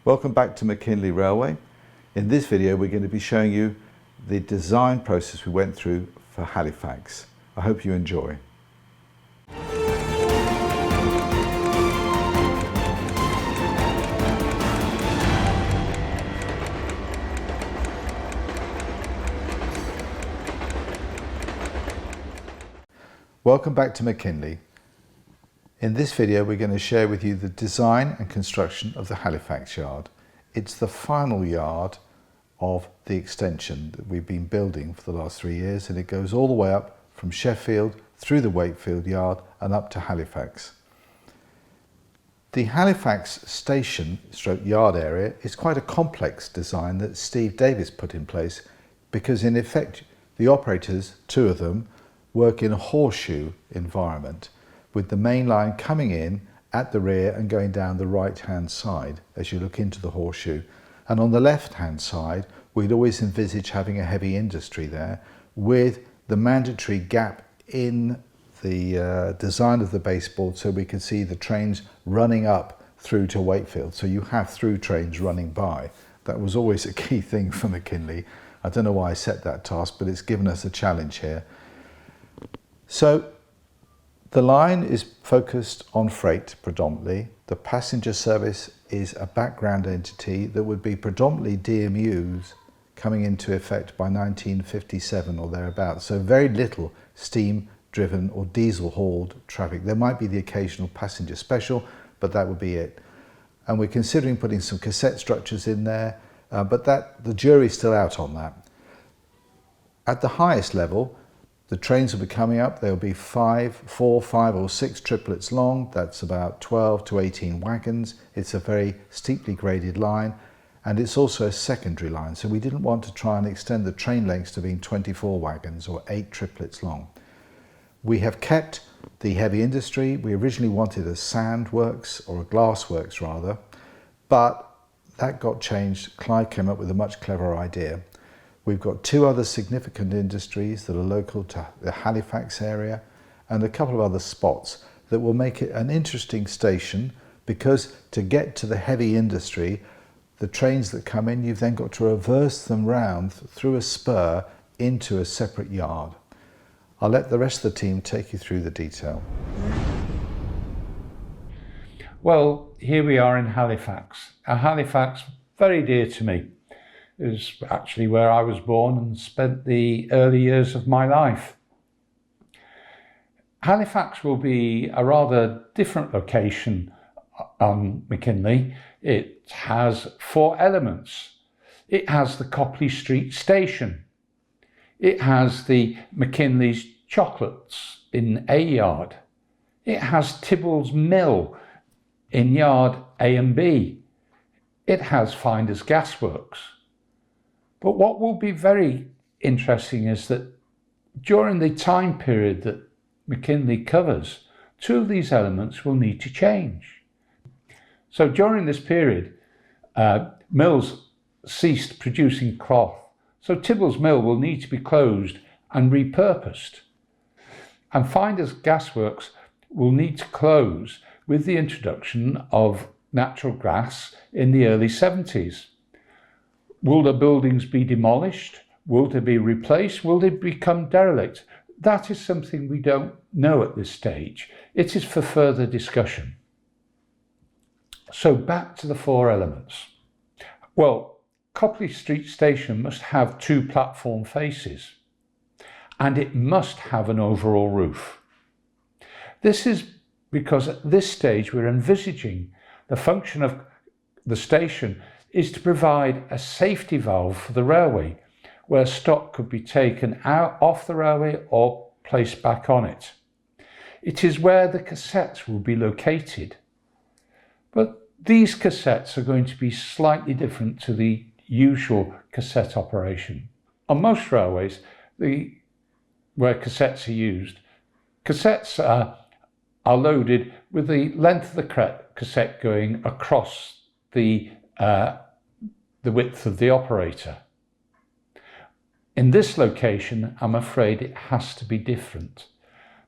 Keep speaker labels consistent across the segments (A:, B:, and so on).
A: Welcome back to McKinley Railway. In this video we're going to be showing you the design process we went through for Halifax. I hope you enjoy. Welcome back to McKinley. In this video we're going to share with you the design and construction of the Halifax yard. It's the final yard of the extension that we've been building for the last 3 years, and it goes all the way up from Sheffield through the Wakefield yard and up to Halifax. The Halifax station stroke yard area is quite a complex design that Steve Davis put in place, because in effect the operators, two of them, work in a horseshoe environment, with the main line coming in at the rear and going down the right hand side as you look into the horseshoe. And on the left hand side we'd always envisage having a heavy industry there, with the mandatory gap in the design of the baseboard so we can see the trains running up through to Wakefield, so you have through trains running by. That was always a key thing for McKinley. I don't know why I set that task, but it's given us a challenge here. So the line is focused on freight predominantly. The passenger service is a background entity that would be predominantly DMUs coming into effect by 1957 or thereabouts. So very little steam driven or diesel hauled traffic. There might be the occasional passenger special, but that would be it. And we're considering putting some cassette structures in there, but the jury's still out on that. At the highest level, the trains will be coming up. They'll be 4, 5 or 6 triplets long. That's about 12 to 18 wagons. It's a very steeply graded line, and it's also a secondary line. So we didn't want to try and extend the train lengths to being 24 wagons or 8 triplets long. We have kept the heavy industry. We originally wanted a sand works, or a glass works rather, but that got changed. Clyde came up with a much cleverer idea. We've got 2 other significant industries that are local to the Halifax area, and a couple of other spots that will make it an interesting station, because to get to the heavy industry, the trains that come in, you've then got to reverse them round through a spur into a separate yard. I'll let the rest of the team take you through the detail.
B: Well, here we are in Halifax. Halifax, very dear to me. It was actually where I was born and spent the early years of my life. Halifax will be a rather different location on McKinley. It has 4 elements. It has the Copley Street station. It has the McKinley's chocolates in A yard. It has Tibble's Mill in yard A and B. It has Finder's Gasworks. But what will be very interesting is that during the time period that McKinley covers, 2 of these elements will need to change. So during this period, mills ceased producing cloth. So Tibble's Mill will need to be closed and repurposed. And Finder's Gasworks will need to close with the introduction of natural gas in the early 70s. Will the buildings be demolished? Will they be replaced? Will they become derelict? That is something we don't know at this stage. It is for further discussion. So back to the 4 elements. Well, Copley Street Station must have 2 platform faces, and it must have an overall roof. This is because at this stage we're envisaging the function of the station is to provide a safety valve for the railway, where stock could be taken out off the railway or placed back on it. It is where the cassettes will be located. But these cassettes are going to be slightly different to the usual cassette operation. On most railways, where cassettes are used, cassettes are loaded with the length of the cassette going across the width of the operator. In this location, I'm afraid it has to be different.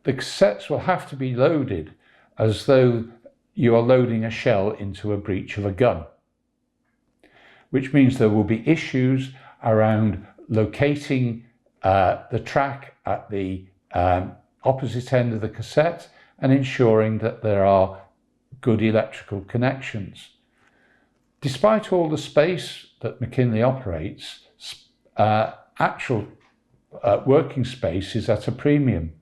B: The cassettes will have to be loaded as though you are loading a shell into a breech of a gun. which means there will be issues around locating the track at the opposite end of the cassette and ensuring that there are good electrical connections. Despite all the space that McKinley operates, actual working space is at a premium.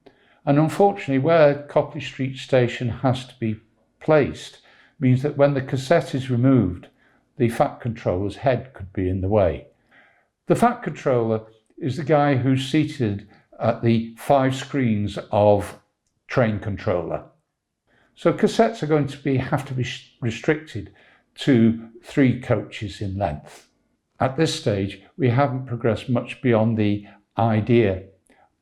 B: And unfortunately, where Copley Street Station has to be placed means that when the cassette is removed, the FAT controller's head could be in the way. The FAT controller is the guy who's seated at the 5 screens of train controller. So cassettes are going to have to be restricted to 3 coaches in length. At this stage, we haven't progressed much beyond the idea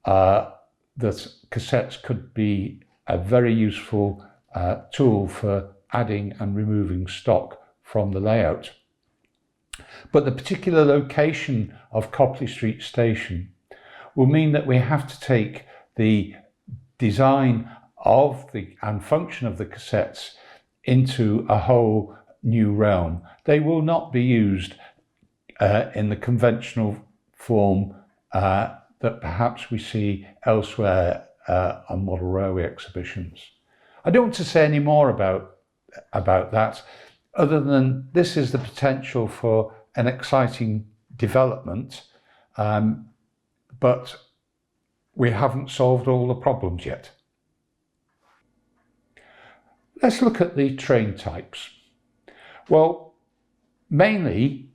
B: that cassettes could be a very useful tool for adding and removing stock from the layout. But the particular location of Copley Street Station will mean that we have to take the design of and function of the cassettes into a whole new realm. They will not be used in the conventional form that perhaps we see elsewhere on model railway exhibitions. I don't want to say any more about that, other than this is the potential for an exciting development, but we haven't solved all the problems yet. Let's look at the train types. Well, mainly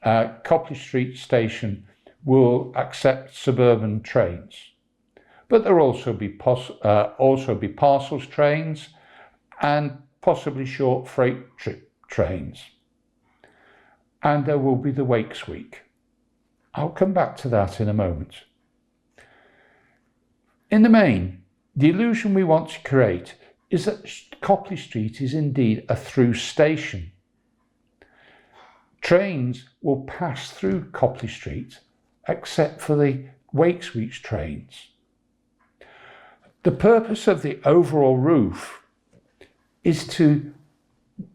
B: Copley Street Station will accept suburban trains, but there will also be parcels trains and possibly short freight trip trains. And there will be the Wakes Week. I'll come back to that in a moment. In the main, the illusion we want to create is that Copley Street is indeed a through station. Trains will pass through Copley Street except for the Wakes Week trains. The purpose of the overall roof is to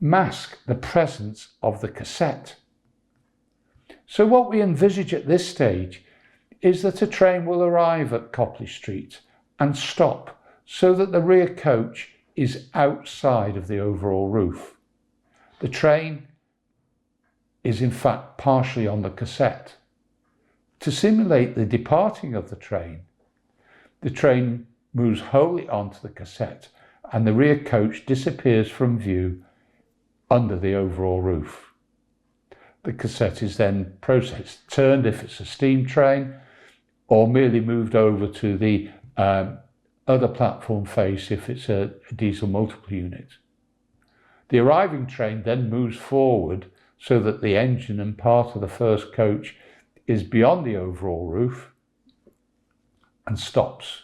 B: mask the presence of the cassette. So what we envisage at this stage is that a train will arrive at Copley Street and stop so that the rear coach is outside of the overall roof. The train is in fact partially on the cassette. To simulate the departing of the train moves wholly onto the cassette and the rear coach disappears from view under the overall roof. The cassette is then processed, turned if it's a steam train, or merely moved over to the other platform face if it's a diesel multiple unit. The arriving train then moves forward so that the engine and part of the first coach is beyond the overall roof and stops.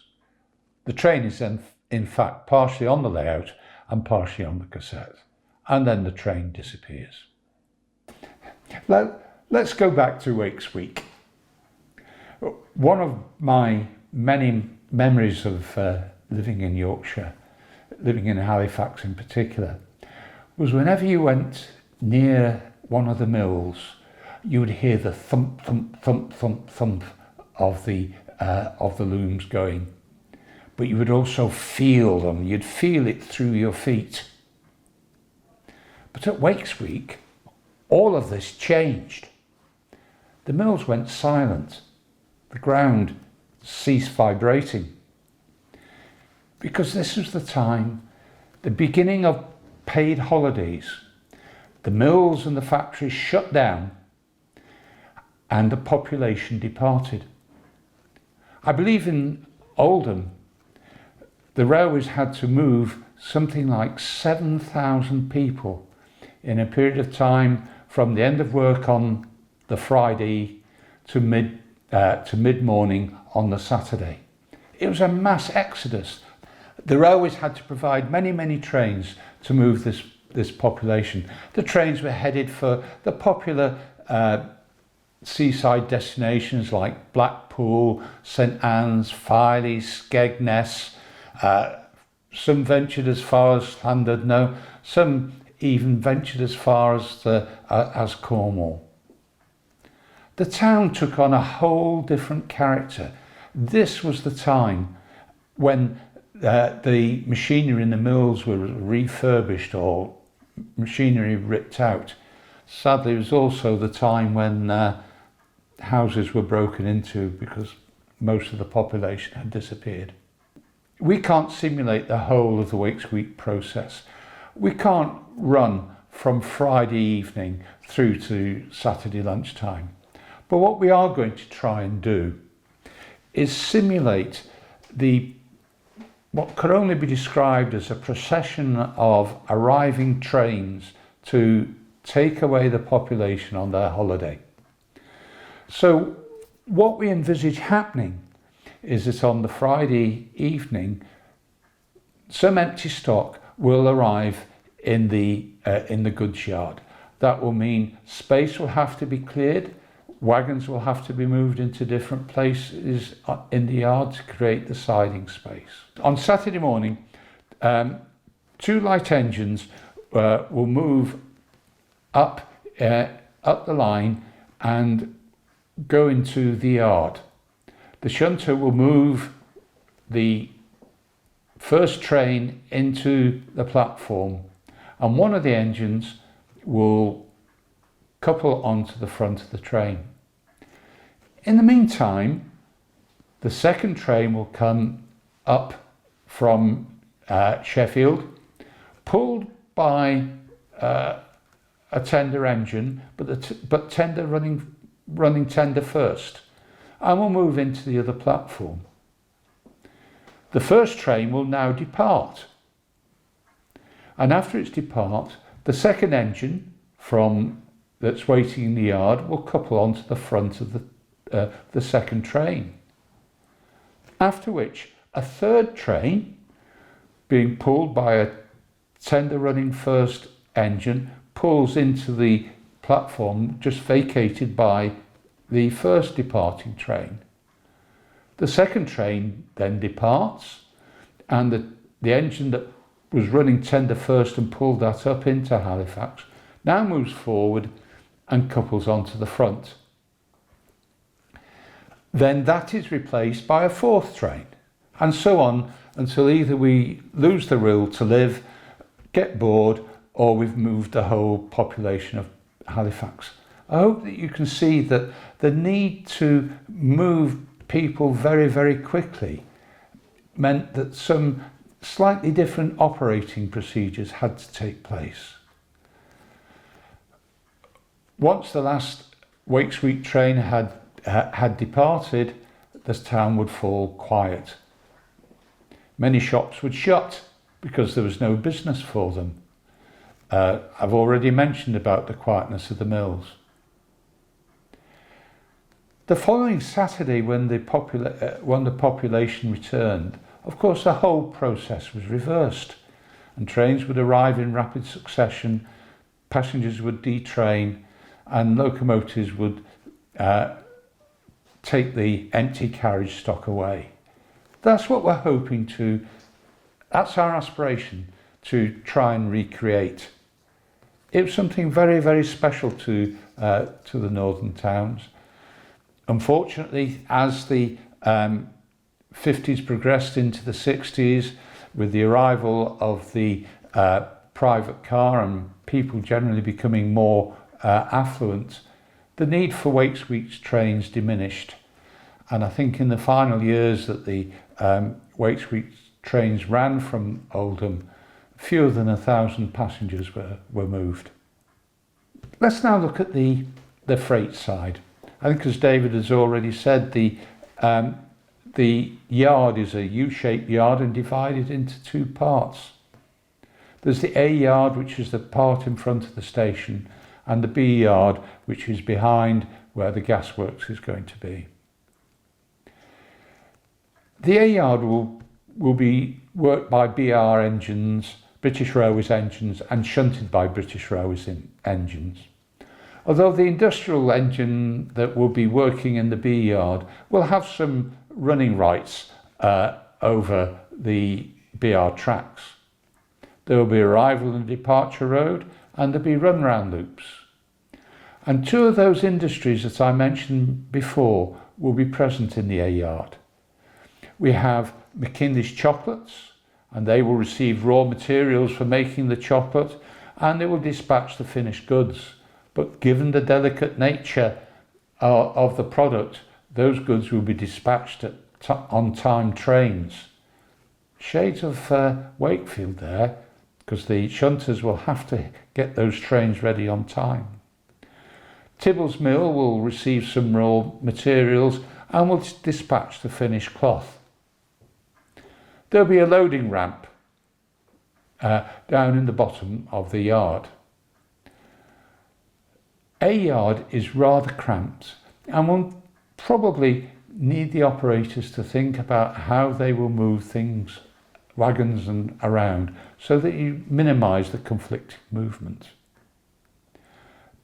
B: The train is then in fact partially on the layout and partially on the cassette, and then the train disappears. Now, let's go back to Wakes Week. One of my many memories of living in Yorkshire, living in Halifax in particular, was whenever you went near one of the mills, you would hear the thump, thump, thump, thump, thump of the looms going. But you would also feel them. You'd feel it through your feet. But at Wakes Week, all of this changed. The mills went silent. The ground ceased vibrating. Because this was the time, the beginning of paid holidays. The mills and the factories shut down and the population departed. I believe in Oldham, the railways had to move something like 7,000 people in a period of time from the end of work on the Friday to mid-morning on the Saturday. It was a mass exodus. The railways had to provide many, many trains to move this population. The trains were headed for the popular seaside destinations like Blackpool, St Anne's, Filey, Skegness. Some ventured as far as Llandudno, some even ventured as far as Cornwall. the town took on a whole different character. This was the time when the machinery in the mills were refurbished or machinery ripped out. Sadly, it was also the time when houses were broken into because most of the population had disappeared. We can't simulate the whole of the Wakes Week process. We can't run from Friday evening through to Saturday lunchtime. But what we are going to try and do is simulate what could only be described as a procession of arriving trains to take away the population on their holiday. So what we envisage happening is that on the Friday evening, some empty stock will arrive in the goods yard. That will mean space will have to be cleared, wagons will have to be moved into different places in the yard to create the siding space. On Saturday morning, 2 light engines will move up the line and go into the yard. The shunter will move the first train into the platform, and one of the engines will couple onto the front of the train. In the meantime, the second train will come up from Sheffield, pulled by a tender engine, but tender running tender first, and will move into the other platform. The first train will now depart, and after its depart, the second engine that's waiting in the yard will couple onto the front of the second train. After which, a third train, being pulled by a tender running first engine, pulls into the platform just vacated by the first departing train. The second train then departs, and the engine that was running tender first and pulled that up into Halifax now moves forward and couples onto the front. Then that is replaced by a fourth train, and so on until either we lose the will to live, get bored, or we've moved the whole population of Halifax. I hope that you can see that the need to move people very, very quickly meant that some slightly different operating procedures had to take place. Once the last Wakes Week train had departed, the town would fall quiet. Many shops would shut because there was no business for them. I've already mentioned about the quietness of the mills. The following Saturday, when the population returned, of course the whole process was reversed, and trains would arrive in rapid succession, passengers would detrain, and locomotives would take the empty carriage stock away. That's what we're hoping to, that's our aspiration, to try and recreate. It was something very, very special to the northern towns. Unfortunately, as the 50s progressed into the 60s, with the arrival of the private car and people generally becoming more affluent, the need for Wakes Week trains diminished. And I think in the final years that the Wakes Week trains ran from Oldham, fewer than 1,000 passengers were moved. Let's now look at the freight side. I think, as David has already said, the yard is a U-shaped yard and divided into 2 parts. There's the A yard, which is the part in front of the station, and the B yard, which is behind where the gasworks is going to be. The A yard will be worked by BR engines, British Railways engines, and shunted by British Railways engines. Although the industrial engine that will be working in the B yard will have some running rights over the BR tracks. There will be arrival and departure road, and there'll be run-round loops. And two of those industries that I mentioned before will be present in the A yard. We have McKinley's chocolates, and they will receive raw materials for making the chocolate, and they will dispatch the finished goods. But given the delicate nature of the product, those goods will be dispatched on time trains. Shades of Wakefield there, because the shunters will have to get those trains ready on time. Tibble's Mill will receive some raw materials and will dispatch the finished cloth. There'll be a loading ramp down in the bottom of the yard. A yard is rather cramped and will probably need the operators to think about how they will move things, wagons and around, so that you minimise the conflicting movement.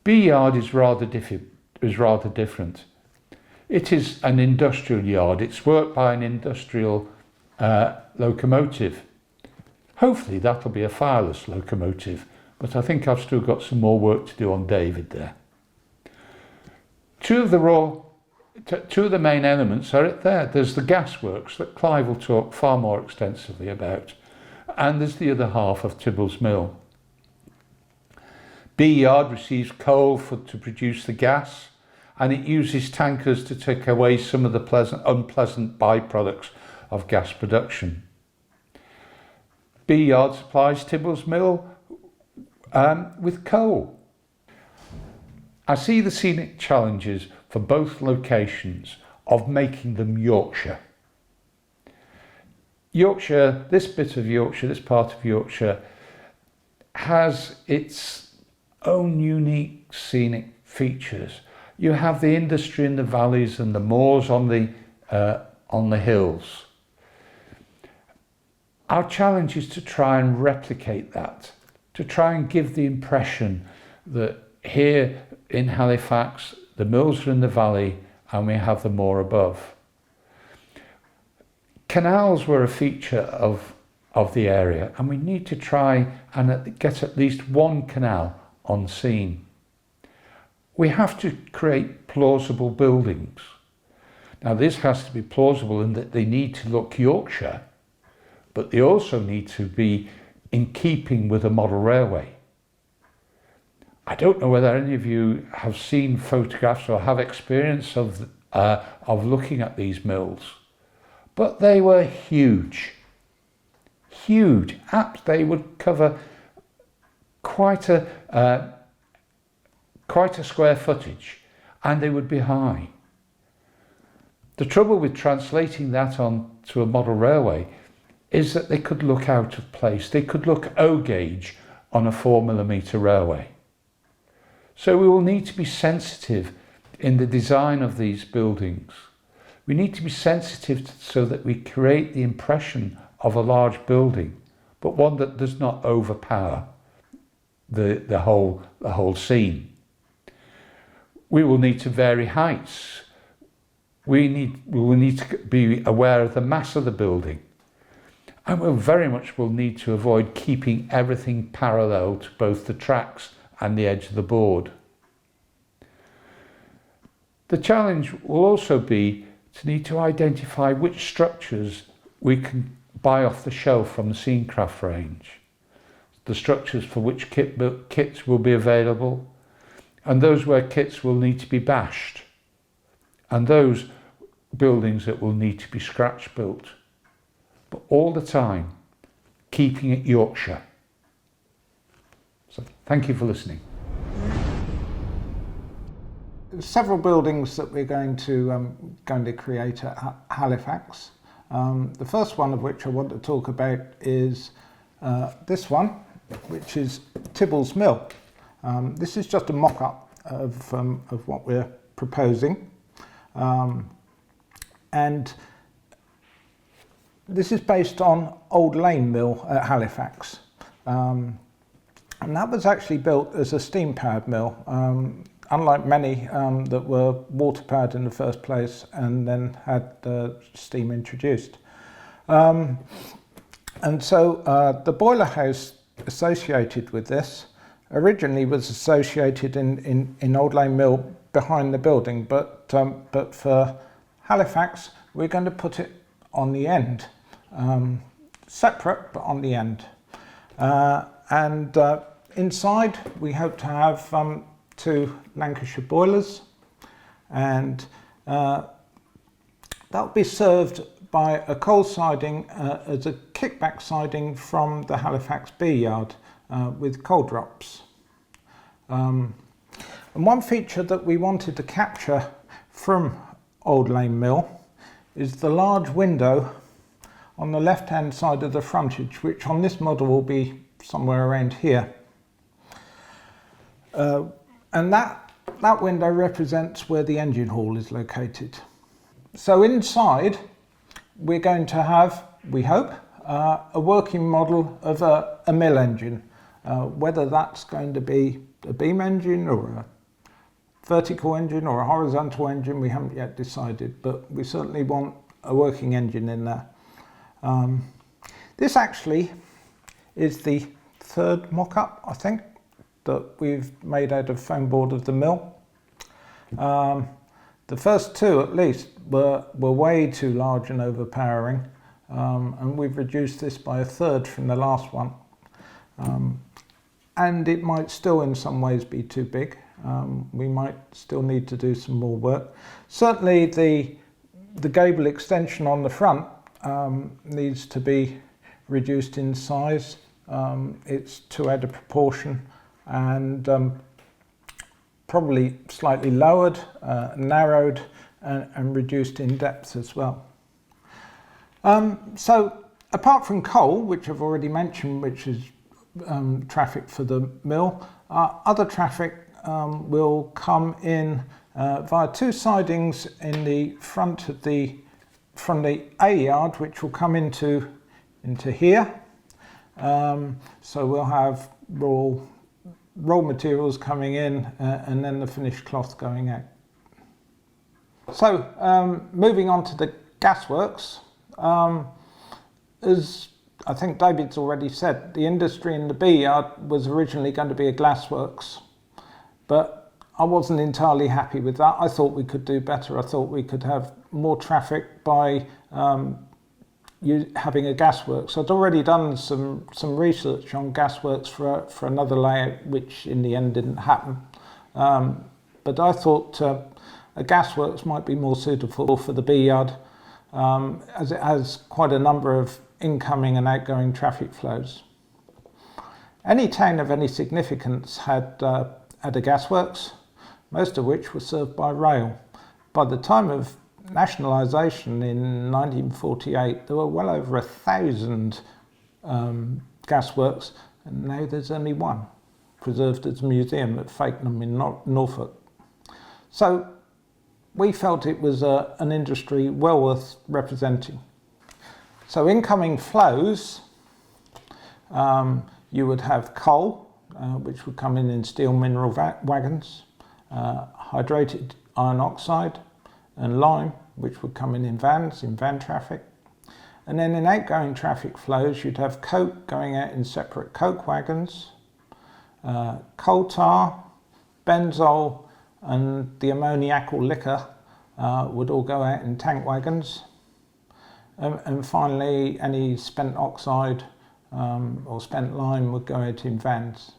B: B yard is rather different. It is an industrial yard. It's worked by an industrial locomotive. Hopefully that'll be a fireless locomotive, but I think I've still got some more work to do on David there. Two of the main elements are there. There's the gasworks that Clive will talk far more extensively about, and there's the other half of Tibble's Mill. B yard receives coal to produce the gas, and it uses tankers to take away some of the unpleasant byproducts of gas production. B yard supplies Tibble's Mill with coal. I see the scenic challenges for both locations of making them Yorkshire. Yorkshire, this bit of Yorkshire, this part of Yorkshire, has its own unique scenic features. You have the industry in the valleys and the moors on the hills. Our challenge is to try and replicate that, to try and give the impression that here in Halifax, the mills are in the valley and we have the moor above. Canals were a feature of the area, and we need to try and get at least one canal on scene. We have to create plausible buildings. Now this has to be plausible in that they need to look Yorkshire, but they also need to be in keeping with a model railway. I don't know whether any of you have seen photographs or have experience of looking at these mills, but they were huge. Huge. They would cover quite a square footage, and they would be high. The trouble with translating that onto a model railway is that they could look out of place. They could look O-gauge on a 4mm railway. So we will need to be sensitive in the design of these buildings. We need to be sensitive so that we create the impression of a large building, but one that does not overpower the whole scene. We will need to vary heights. We will need to be aware of the mass of the building. And we very much will need to avoid keeping everything parallel to both the tracks and the edge of the board. The challenge will also be to need to identify which structures we can buy off the shelf from the Scenecraft range, the structures for which kits will be available, and those where kits will need to be bashed, and those buildings that will need to be scratch built, but all the time keeping it Yorkshire. So thank you for listening.
C: Several buildings that we're going to create at Halifax. The first one of which I want to talk about is this one, which is Tibble's Mill. This is just a mock-up of what we're proposing, and this is based on Old Lane Mill at Halifax, and that was actually built as a steam-powered mill, unlike many that were water-powered in the first place and then had steam introduced. And so the boiler house associated with this originally was associated in Old Lane Mill behind the building, but for Halifax we're going to put it on the end, separate but on the end. And inside we hope to have 2 Lancashire boilers, and that'll be served by a coal siding as a kickback siding from the Halifax B yard with coal drops. And one feature that we wanted to capture from Old Lane Mill is the large window on the left hand side of the frontage, which on this model will be somewhere around here. And that window represents where the engine hall is located. So inside we're going to have, we hope, a working model of a mill engine. Whether that's going to be a beam engine or a vertical engine or a horizontal engine, we haven't yet decided, but we certainly want a working engine in there. This actually is the 3rd mock-up, I think, that we've made out of foam board of the mill. The first 2 at least were way too large and overpowering, and we've reduced this by a 1/3 from the last one. And it might still in some ways be too big. We might still need to do some more work. Certainly the gable extension on the front needs to be reduced in size. It's too out of proportion, and probably slightly lowered, narrowed and reduced in depth as well. So apart from coal, which I've already mentioned, which is traffic for the mill, other traffic will come in via 2 sidings in the front of from the A yard, which will come into here. So we'll have raw materials coming in and then the finished cloth going out. So moving on to the gasworks, as I think David's already said, the industry in the B yard was originally going to be a glassworks, but I wasn't entirely happy with that. I thought we could do better. I thought we could have more traffic by having a gasworks. I'd already done some research on gasworks for another layout, which in the end didn't happen. But I thought a gasworks might be more suitable for the B yard, as it has quite a number of incoming and outgoing traffic flows. Any town of any significance had a gasworks, most of which were served by rail. By the time of nationalisation in 1948, there were well over 1,000 gasworks, and now there's only one, preserved as a museum at Fakenham in Norfolk. So we felt it was an industry well worth representing. So incoming flows, you would have coal, which would come in steel mineral wagons, hydrated iron oxide and lime, which would come in vans, in van traffic. And then in outgoing traffic flows, you'd have coke going out in separate coke wagons, coal tar, benzol and the ammoniacal liquor would all go out in tank wagons. And finally, any spent oxide or spent lime would go out in vans.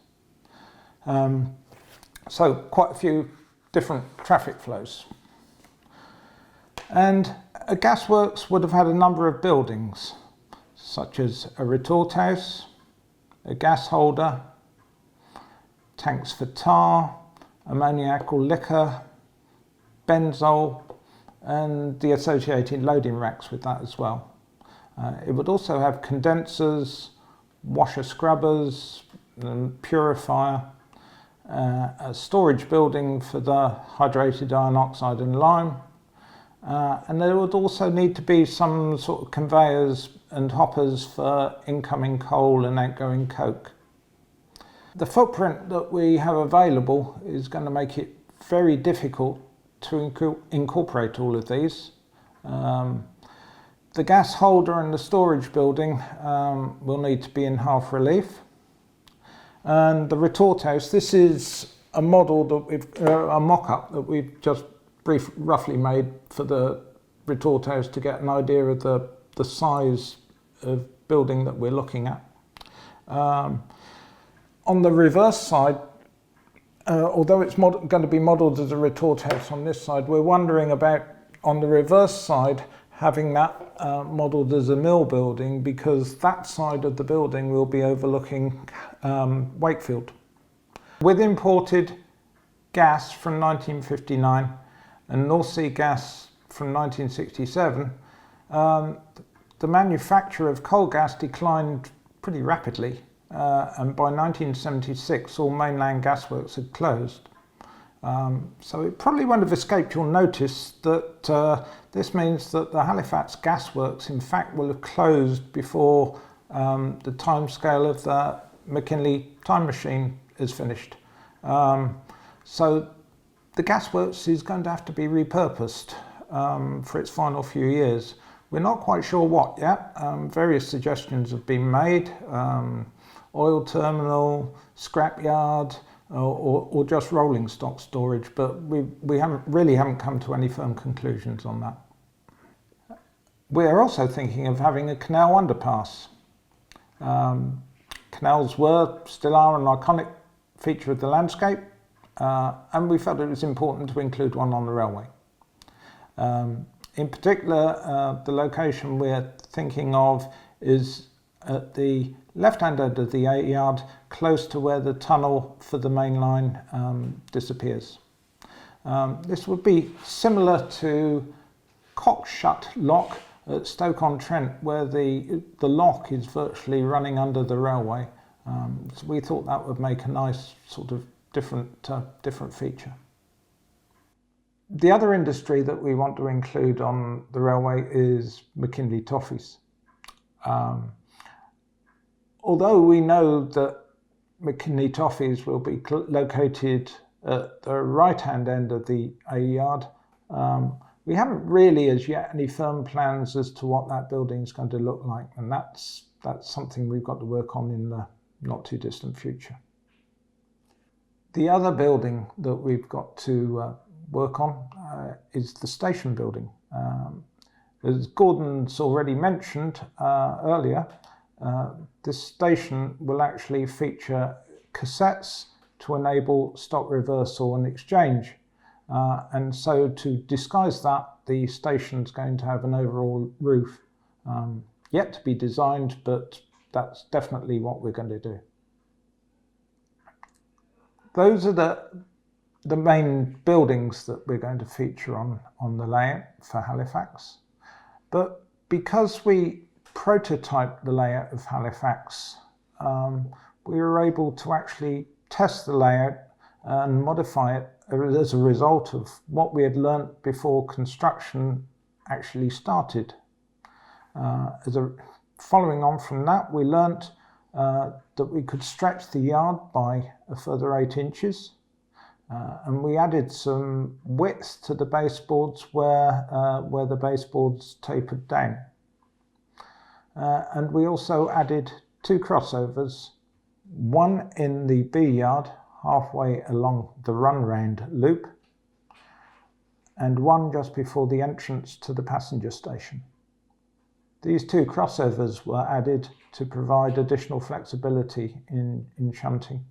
C: So quite a few different traffic flows. And a gasworks would have had a number of buildings, such as a retort house, a gas holder, tanks for tar, ammoniacal liquor, benzol, and the associated loading racks with that as well. It would also have condensers, washer scrubbers, and purifier, a storage building for the hydrated iron oxide and lime, and there would also need to be some sort of conveyors and hoppers for incoming coal and outgoing coke. The footprint that we have available is going to make it very difficult to incorporate all of these. The gas holder and the storage building will need to be in half relief, And the retort house, this is a model that a mock-up that we've just roughly made for the retort house to get an idea of the size of building that we're looking at. On the reverse side, although it's going to be modelled as a retort house on this side, we're wondering about, on the reverse side, having that modelled as a mill building, because that side of the building will be overlooking Wakefield. With imported gas from 1959 and North Sea gas from 1967, the manufacture of coal gas declined pretty rapidly, and by 1976 all mainland gasworks had closed. So it probably won't have escaped your notice that this means that the Halifax gasworks in fact will have closed before the timescale of the McKinley time machine is finished. So the gasworks is going to have to be repurposed for its final few years. We're not quite sure what yet. Various suggestions have been made. Oil terminal, scrapyard, or just rolling stock storage, but we haven't come to any firm conclusions on that. We're also thinking of having a canal underpass. Canals were, still are, an iconic feature of the landscape, and we felt it was important to include one on the railway. In particular, the location we're thinking of is at the left-hand end of the A yard, close to where the tunnel for the main line disappears. This would be similar to Cockshut Lock at Stoke-on-Trent, where the lock is virtually running under the railway. So we thought that would make a nice sort of different feature. The other industry that we want to include on the railway is McKinley Toffees. Although we know that McKinley Toffees will be located at the right-hand end of the A yard, we haven't really as yet any firm plans as to what that building is going to look like, and that's something we've got to work on in the not too distant future. The other building that we've got to work on is the station building. As Gordon's already mentioned earlier, this station will actually feature cassettes to enable stock reversal and exchange. And so to disguise that, the station's going to have an overall roof. Yet to be designed, but that's definitely what we're going to do. Those are the main buildings that we're going to feature on the layout for Halifax. But because we prototyped the layout of Halifax, we were able to actually test the layout and modify it as a result of what we had learnt before construction actually started. Following on from that, we learnt that we could stretch the yard by a further 8 inches, and we added some width to the baseboards where the baseboards tapered down. And we also added 2 crossovers, one in the B yard halfway along the run round loop, and one just before the entrance to the passenger station. These 2 crossovers were added to provide additional flexibility in shunting.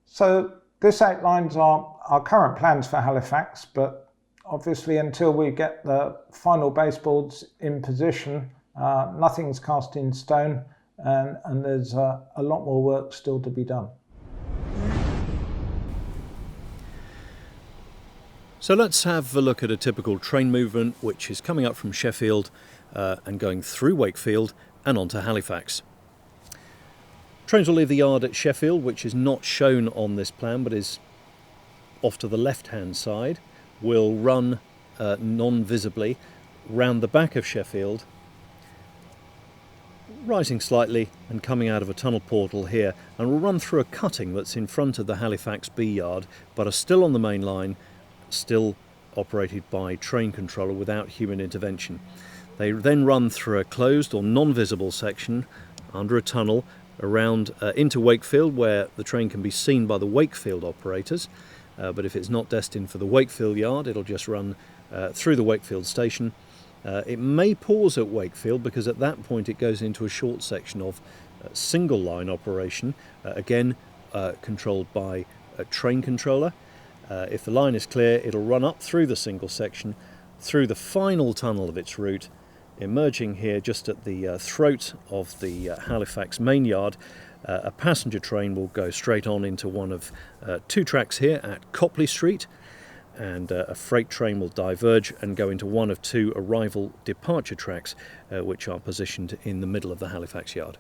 C: So this outlines our current plans for Halifax, but obviously until we get the final baseboards in position, nothing's cast in stone, and there's a lot more work still to be done.
D: So let's have a look at a typical train movement which is coming up from Sheffield and going through Wakefield and on to Halifax. Trains will leave the yard at Sheffield, which is not shown on this plan but is off to the left-hand side. Will run non-visibly round the back of Sheffield, rising slightly and coming out of a tunnel portal here, and will run through a cutting that's in front of the Halifax B yard but are still on the main line, still operated by train controller without human intervention. They then run through a closed or non-visible section under a tunnel around into Wakefield, where the train can be seen by the Wakefield operators. But if it's not destined for the Wakefield yard, it'll just run through the Wakefield station. It may pause at Wakefield because at that point it goes into a short section of single line operation, again controlled by a train controller. If the line is clear, it'll run up through the single section, through the final tunnel of its route, emerging here just at the throat of the Halifax main yard. A passenger train will go straight on into one of two tracks here at Copley Street, and a freight train will diverge and go into one of two arrival departure tracks which are positioned in the middle of the Halifax yard.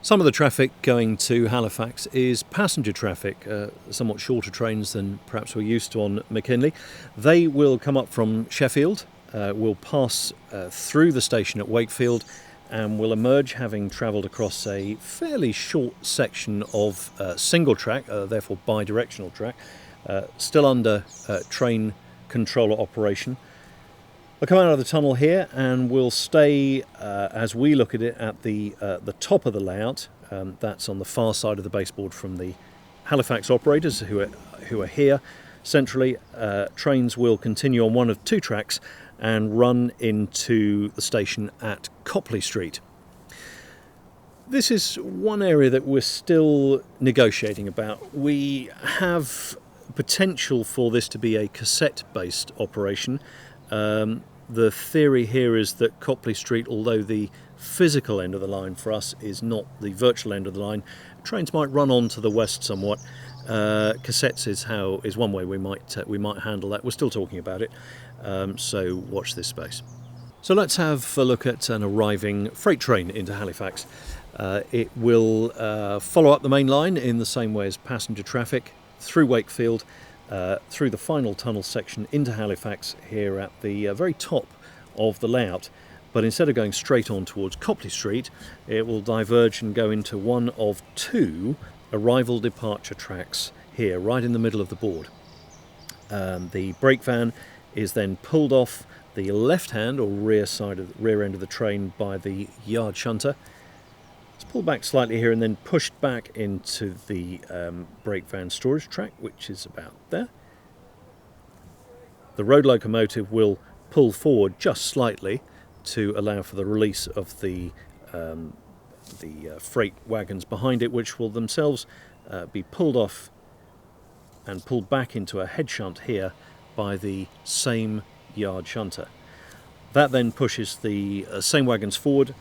D: Some of the traffic going to Halifax is passenger traffic, somewhat shorter trains than perhaps we're used to on McKinley. They will come up from Sheffield, will pass through the station at Wakefield, and will emerge having travelled across a fairly short section of single track, therefore bi-directional track, still under train controller operation. I'll come out of the tunnel here and we'll stay, as we look at it, at the top of the layout. That's on the far side of the baseboard from the Halifax operators who are here centrally. Trains will continue on one of two tracks and run into the station at Copley Street. This is one area that we're still negotiating about. We have potential for this to be a cassette-based operation. The theory here is that Copley Street, although the physical end of the line for us is not the virtual end of the line, trains might run on to the west somewhat. Cassettes is one way we might handle that. We're still talking about it, so watch this space. So let's have a look at an arriving freight train into Halifax. It will follow up the main line in the same way as passenger traffic through Wakefield, through the final tunnel section into Halifax here at the very top of the layout. But instead of going straight on towards Copley Street, it will diverge and go into one of two arrival departure tracks here, right in the middle of the board. The brake van is then pulled off the left hand or rear end of the train by the yard shunter. It's pulled back slightly here and then pushed back into the brake van storage track, which is about there. The road locomotive will pull forward just slightly to allow for the release of the freight wagons behind it, which will themselves be pulled off and pulled back into a head shunt here by the same yard shunter. That then pushes the same wagons forward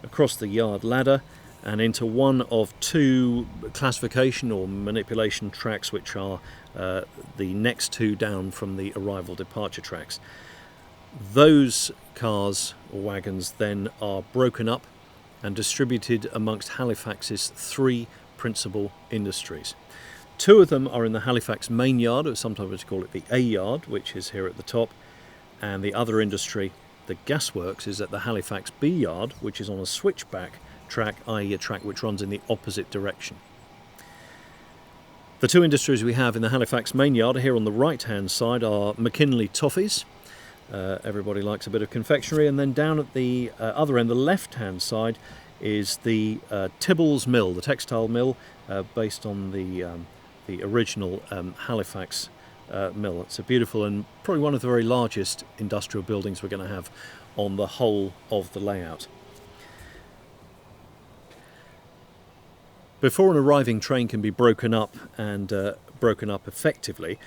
D: across the yard ladder and into one of two classification or manipulation tracks, which are the next two down from the arrival departure tracks. Those cars or wagons then are broken up and distributed amongst Halifax's three principal industries. Two of them are in the Halifax main yard, or sometimes we call it the A yard, which is here at the top, and the other industry, the gasworks, is at the Halifax B yard, which is on a switchback track, i.e. a track which runs in the opposite direction. The two industries we have in the Halifax main yard here on the right hand side are McKinley toffees. Everybody likes a bit of confectionery. And then down at the other end, the left hand side, is the Tibbles mill, the textile mill, based on the original Halifax mill. It's a beautiful and probably one of the very largest industrial buildings we're going to have on the whole of the layout. Before an arriving train can be broken up and broken up effectively,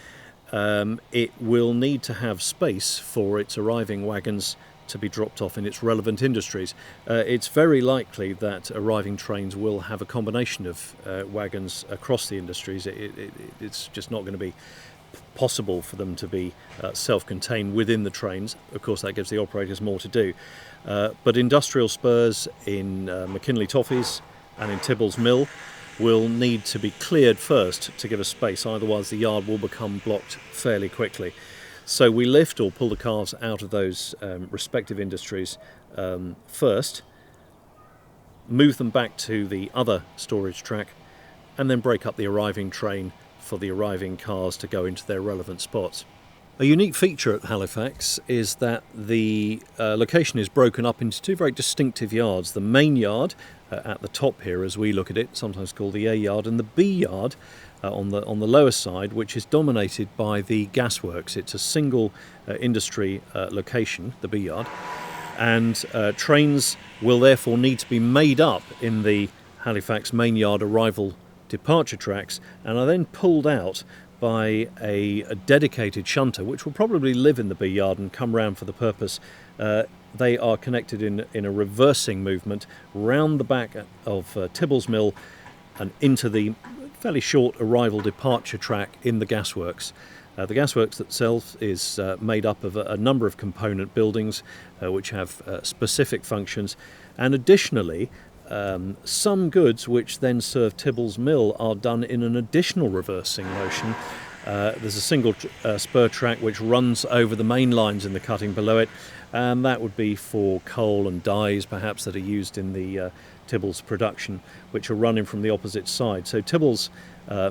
D: it will need to have space for its arriving wagons to be dropped off in its relevant industries. It's very likely that arriving trains will have a combination of wagons across the industries. It's just not going to be possible for them to be self-contained within the trains. Of course, that gives the operators more to do. But industrial spurs in McKinley toffees and in Tibbles mill will need to be cleared first to give us space, otherwise the yard will become blocked fairly quickly. So we lift or pull the cars out of those respective industries first, move them back to the other storage track, and then break up the arriving train for the arriving cars to go into their relevant spots. A unique feature at Halifax is that the location is broken up into two very distinctive yards. The main yard at the top here, as we look at it, sometimes called the A yard, and the B yard on the lower side, which is dominated by the gasworks. It's a single industry location, the B yard, and trains will therefore need to be made up in the Halifax main yard arrival departure tracks and are then pulled out by a dedicated shunter, which will probably live in the B yard and come round for the purpose. They are connected in a reversing movement round the back of Tibbles Mill and into the fairly short arrival departure track in the gasworks. The gasworks itself is made up of a number of component buildings which have specific functions, and additionally some goods which then serve Tibbles Mill are done in an additional reversing motion. There's a single spur track which runs over the main lines in the cutting below it, and that would be for coal and dyes perhaps that are used in the Tibbles production, which are running from the opposite side. So Tibbles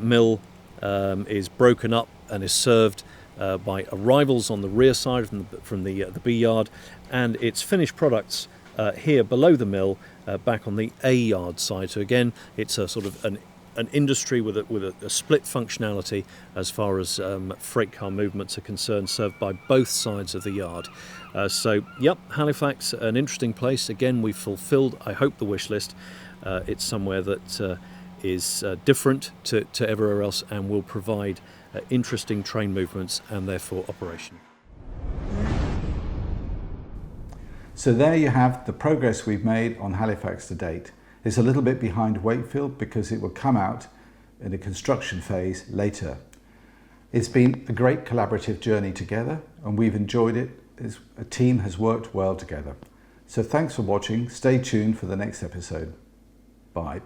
D: Mill is broken up and is served by arrivals on the rear side from the B yard, and its finished products here below the mill back on the A yard side. So again, it's a sort of an industry with a split functionality as far as freight car movements are concerned, served by both sides of the yard. So yep, Halifax, an interesting place. Again, we've fulfilled, I hope, the wish list. It's somewhere that is different to everywhere else and will provide interesting train movements and therefore operation.
A: So there you have the progress we've made on Halifax to date. It's a little bit behind Wakefield because it will come out in a construction phase later. It's been a great collaborative journey together and we've enjoyed it. A team has worked well together. So thanks for watching. Stay tuned for the next episode. Bye.